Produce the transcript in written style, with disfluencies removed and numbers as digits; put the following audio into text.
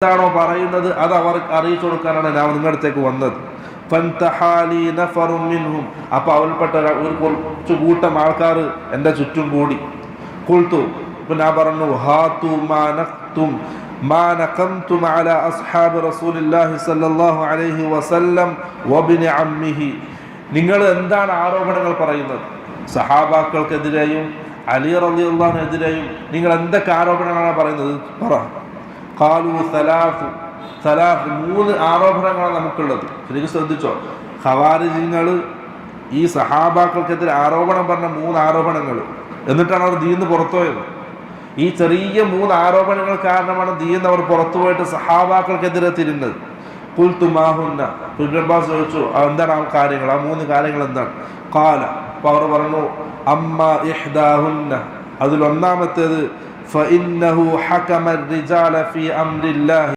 എന്താണോ പറയുന്നത് അത് അവർക്ക് അറിയിച്ചു കൊടുക്കാനാണ് ഞാൻ നിങ്ങളുടെ അടുത്തേക്ക് വന്നത്. അപ്പൊ അവൽപ്പെട്ട ഒരു കുറച്ചു കൂട്ടം ആൾക്കാർ എൻ്റെ ചുറ്റും കൂടി. ഖുൽതു, ഞാൻ പറഞ്ഞു, ഹാതു മാ നഖംതും അലാ അസ്ഹാബി റസൂലില്ലാഹി സ്വല്ലല്ലാഹു അലൈഹി വസല്ലം വബ്നി അമ്മിഹി. നിങ്ങൾ എന്താണ് ആരോപണങ്ങൾ പറയുന്നത്? സഹാബാക്കൾക്കെതിരെയും അലി റളിയല്ലാഹു അൻഹുവിനെതിരെയും നിങ്ങൾ എന്തൊക്കെ ആരോപണങ്ങളാണ് പറയുന്നത്? പറ. ഖാലു സലാഫ്, 3 ആരോപണങ്ങളാണ് നമുക്കുള്ളത്. ശരിക്കും ശ്രദ്ധിച്ചോ, ഖവാരിജികൾ ഈ സഹാബാക്കൾക്കെതിരെ ആരോപണം പറഞ്ഞ 3 ആരോപണങ്ങൾ, എന്നിട്ടാണ് അവർ ദീന്ന് പുറത്തുപോയത്. ഈ ചെറിയ 3 ആരോപണങ്ങൾ കാരണമാണ് ദീന്ന് അവർ പുറത്തുപോയിട്ട് സഹാബാക്കൾക്കെതിരെ തിരിഞ്ഞത്. ഖുൽതു മാഹുന്ന, ഇബ്നു അബ്ബാസ് ചോദിച്ചു, എന്താണ് ആ കാര്യങ്ങൾ, ആ 3 കാര്യങ്ങൾ എന്താണ്? ഖാല, അപ്പോൾ അവർ പറഞ്ഞു, അമ്മ ഇഹ്ദാഹുന്ന, അതിൽ ഒന്നാമത്തേത്, ഫഇന്നഹു ഹകമ الرجال في امر الله